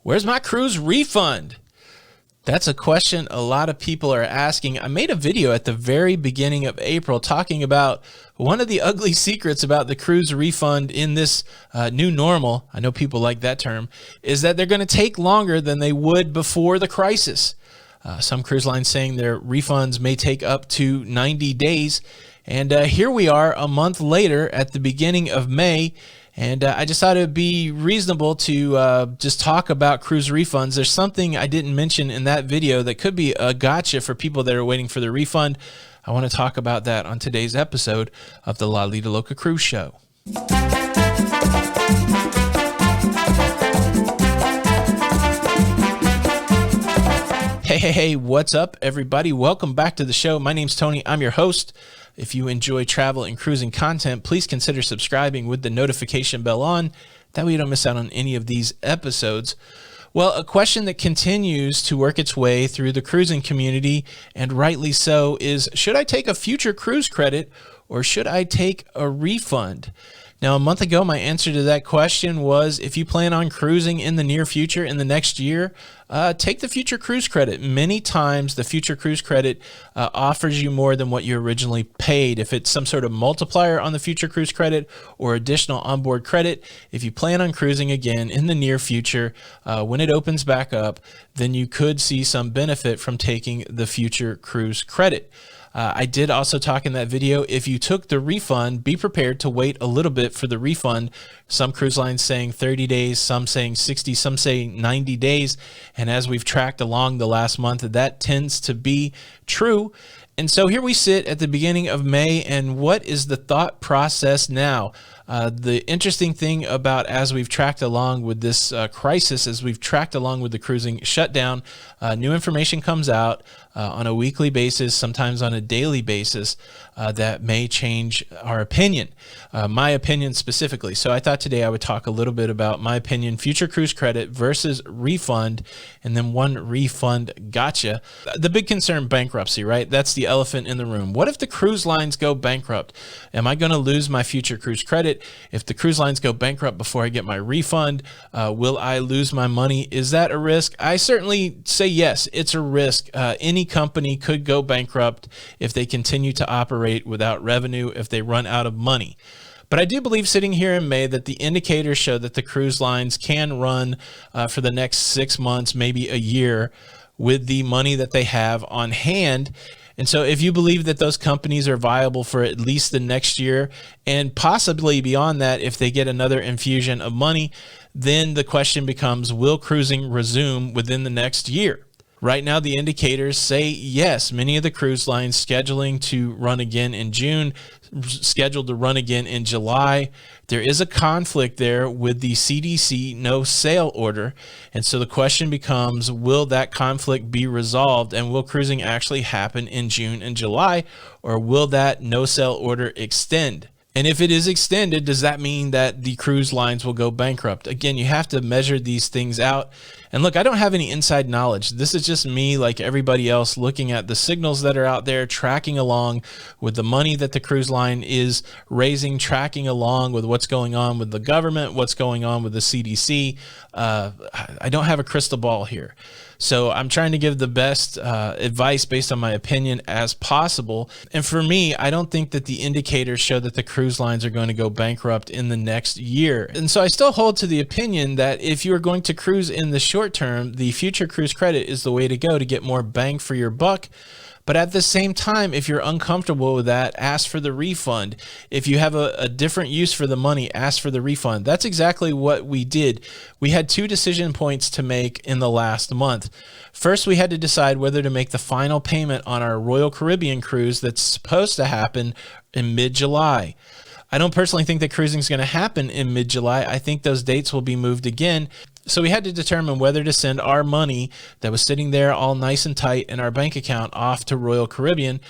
Where's my cruise refund? That's a question a lot of people are asking. I made a video at the very beginning of April talking about one of the ugly secrets about the cruise refund in this new normal. I know people like that term, is that they're going to take longer than they would before the crisis. Some cruise lines saying their refunds may take up to 90 days. And here we are a month later at the beginning of May. And I just thought it would be reasonable to just talk about cruise refunds. There's something I didn't mention in that video that could be a gotcha for people that are waiting for the refund. I want to talk about that on today's episode of the Lido Loca Cruise Show. Hey, what's up, everybody? Welcome back to the show. My name's Tony. I'm your host. If you enjoy travel and cruising content, please consider subscribing with the notification bell on. That way you don't miss out on any of these episodes. Well, a question that continues to work its way through the cruising community, and rightly so, is should I take a future cruise credit or should I take a refund? Now, a month ago, my answer to that question was if you plan on cruising in the near future, in the next year, take the future cruise credit. Many times, the future cruise credit offers you more than what you originally paid. If it's some sort of multiplier on the future cruise credit or additional onboard credit, if you plan on cruising again in the near future, when it opens back up, then you could see some benefit from taking the future cruise credit. I did also talk in that video, if you took the refund, be prepared to wait a little bit for the refund. Some cruise lines saying 30 days, some saying 60, some saying 90 days. And as we've tracked along the last month, that tends to be true. And so here we sit at the beginning of May, and what is the thought process now? The interesting thing about as we've tracked along with this crisis, as we've tracked along with the cruising shutdown, new information comes out on a weekly basis, sometimes on a daily basis, that may change our opinion, my opinion specifically. So I thought today I would talk a little bit about my opinion, future cruise credit versus refund, and then one refund gotcha. The big concern, bankruptcy, right? That's the elephant in the room. What if the cruise lines go bankrupt? Am I going to lose my future cruise credit? If the cruise lines go bankrupt before I get my refund, will I lose my money? Is that a risk? I certainly say yes, it's a risk. Any company could go bankrupt if they continue to operate without revenue, if they run out of money. But I do believe sitting here in May that the indicators show that the cruise lines can run for the next 6 months, maybe a year, with the money that they have on hand. And so if you believe that those companies are viable for at least the next year and possibly beyond that, if they get another infusion of money, then the question becomes, will cruising resume within the next year? Right now, the indicators say yes. Many of the cruise lines scheduling to run again in June, scheduled to run again in July. There is a conflict there with the CDC no sail order. And so the question becomes, will that conflict be resolved, and will cruising actually happen in June and July, or will that no sail order extend? And if it is extended, does that mean that the cruise lines will go bankrupt? Again, you have to measure these things out. And look, I don't have any inside knowledge. This is just me, like everybody else, looking at the signals that are out there, tracking along with the money that the cruise line is raising, tracking along with what's going on with the government, what's going on with the CDC. I don't have a crystal ball here. So I'm trying to give the best advice based on my opinion as possible. And for me, I don't think that the indicators show that the cruise lines are going to go bankrupt in the next year. And so I still hold to the opinion that if you are going to cruise in the short term, the future cruise credit is the way to go to get more bang for your buck. But at the same time, if you're uncomfortable with that, ask for the refund. If you have a different use for the money, ask for the refund. That's exactly what we did. We had 2 decision points to make in the last month. First, we had to decide whether to make the final payment on our Royal Caribbean cruise that's supposed to happen in mid-July. I don't personally think that cruising is going to happen in mid-July. I think those dates will be moved again. So we had to determine whether to send our money that was sitting there all nice and tight in our bank account off to Royal Caribbean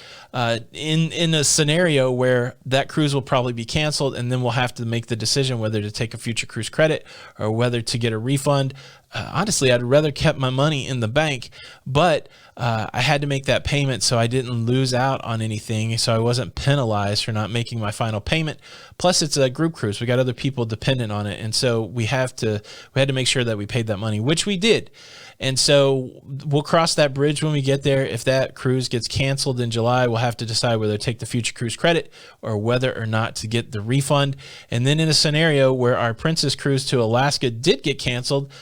in a scenario where that cruise will probably be canceled, and then we'll have to make the decision whether to take a future cruise credit or whether to get a refund. Honestly, I'd rather kept my money in the bank, but I had to make that payment so I didn't lose out on anything, so I wasn't penalized for not making my final payment. Plus, it's a group cruise. We got other people dependent on it, and so we had to make sure that we paid that money, which we did. And so we'll cross that bridge when we get there. If that cruise gets canceled in July, we'll have to decide whether to take the future cruise credit or whether or not to get the refund. And then in a scenario where our Princess cruise to Alaska did get canceled,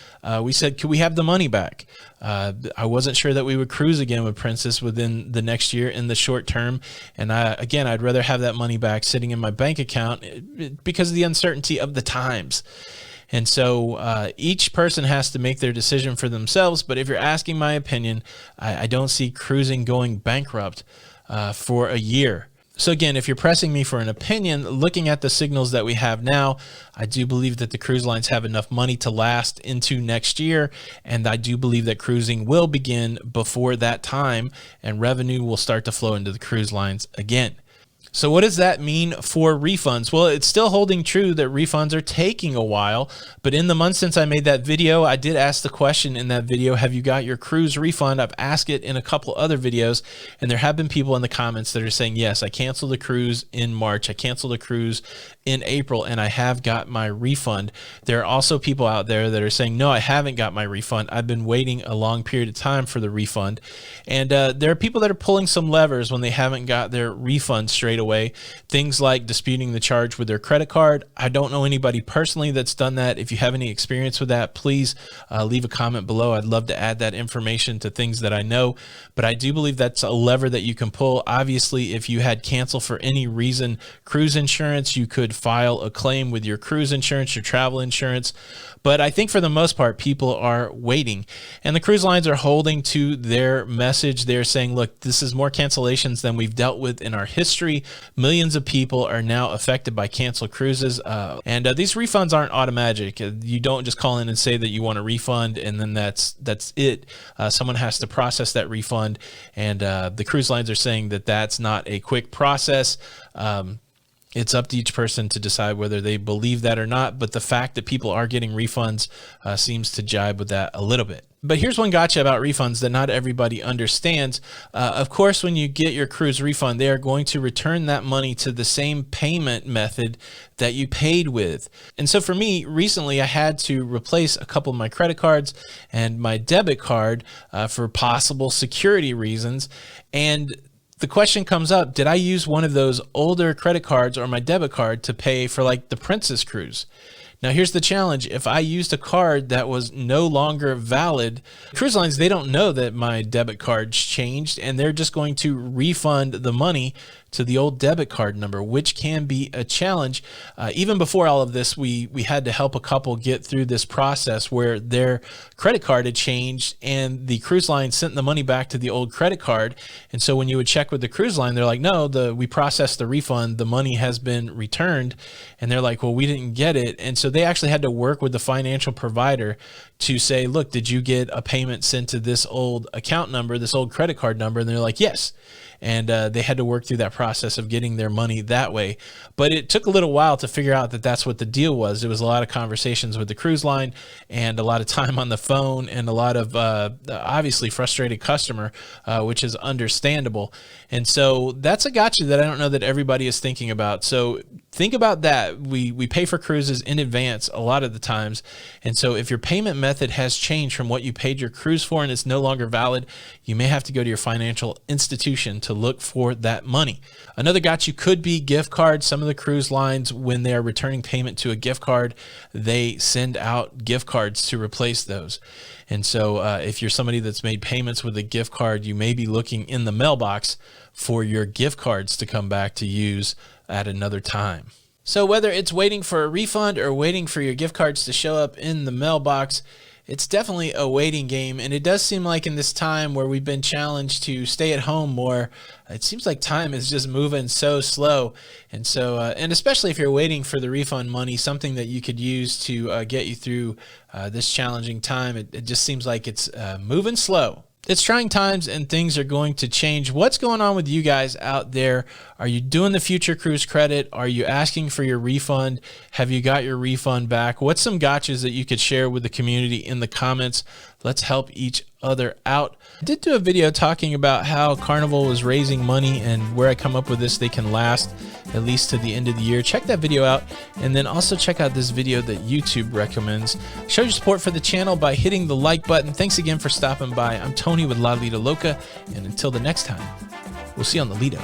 we said, could we have the money back? I wasn't sure that we would cruise again with Princess within the next year in the short term. And again, I'd rather have that money back sitting in my bank account because of the uncertainty of the times. And so each person has to make their decision for themselves. But if you're asking my opinion, I don't see cruising going bankrupt for a year. So again, if you're pressing me for an opinion, looking at the signals that we have now, I do believe that the cruise lines have enough money to last into next year. And I do believe that cruising will begin before that time and revenue will start to flow into the cruise lines again. So what does that mean for refunds? Well, it's still holding true that refunds are taking a while, but in the month since I made that video, I did ask the question in that video, have you got your cruise refund? I've asked it in a couple other videos, and there have been people in the comments that are saying, yes, I canceled the cruise in March, I canceled the cruise in April, and I have got my refund. There are also people out there that are saying, no, I haven't got my refund. I've been waiting a long period of time for the refund. And there are people that are pulling some levers when they haven't got their refund straight away. Things like disputing the charge with their credit card. I don't know anybody personally that's done that. If you have any experience with that, please leave a comment below. I'd love to add that information to things that I know, but I do believe that's a lever that you can pull. Obviously, if you had canceled for any reason, cruise insurance, you could file a claim with your cruise insurance, your travel insurance. But I think for the most part, people are waiting, and the cruise lines are holding to their message. They're saying, look, this is more cancellations than we've dealt with in our history. Millions of people are now affected by canceled cruises. And these refunds aren't automatic. You don't just call in and say that you want a refund and then that's it. Someone has to process that refund. And the cruise lines are saying that that's not a quick process. It's up to each person to decide whether they believe that or not. But the fact that people are getting refunds seems to jibe with that a little bit. But here's one gotcha about refunds that not everybody understands. Of course, when you get your cruise refund, they are going to return that money to the same payment method that you paid with. And so for me, recently, I had to replace a couple of my credit cards and my debit card for possible security reasons. And the question comes up, did I use one of those older credit cards or my debit card to pay for like the Princess cruise? Now, here's the challenge. If I used a card that was no longer valid, cruise lines, they don't know that my debit card's changed, and they're just going to refund the money to the old debit card number, which can be a challenge. Even before all of this, we had to help a couple get through this process where their credit card had changed and the cruise line sent the money back to the old credit card. And so when you would check with the cruise line, they're like, no, we processed the refund, the money has been returned. And they're like, well, we didn't get it. And so they actually had to work with the financial provider to say, look, did you get a payment sent to this old account number, this old credit card number? And they're like, yes. And they had to work through that process of getting their money that way. But it took a little while to figure out that that's what the deal was. It was a lot of conversations with the cruise line and a lot of time on the phone and a lot of obviously frustrated customer, which is understandable. And so that's a gotcha that I don't know that everybody is thinking about. So think about that. We pay for cruises in advance a lot of the times. And so if your payment method has changed from what you paid your cruise for and it's no longer valid, you may have to go to your financial institution to look for that money. Another gotcha could be gift cards. Some of the cruise lines, when they're returning payment to a gift card, they send out gift cards to replace those. And so if you're somebody that's made payments with a gift card, you may be looking in the mailbox for your gift cards to come back to use at another time. So whether it's waiting for a refund or waiting for your gift cards to show up in the mailbox, it's definitely a waiting game. And it does seem like in this time where we've been challenged to stay at home more, it seems like time is just moving so slow. And so, and especially if you're waiting for the refund money, something that you could use to get you through this challenging time, it just seems like it's moving slow. It's trying times and things are going to change. What's going on with you guys out there? Are you doing the future cruise credit? Are you asking for your refund? Have you got your refund back? What's some gotchas that you could share with the community in the comments? Let's help each other out. I did do a video talking about how Carnival was raising money and where I come up with this, they can last. at least to the end of the year. Check that video out, and then also check out this video that YouTube recommends. Show your support for the channel by hitting the like button. Thanks again for stopping by. I'm Tony with Lido Loca, and until the next time, we'll see you on the Lido.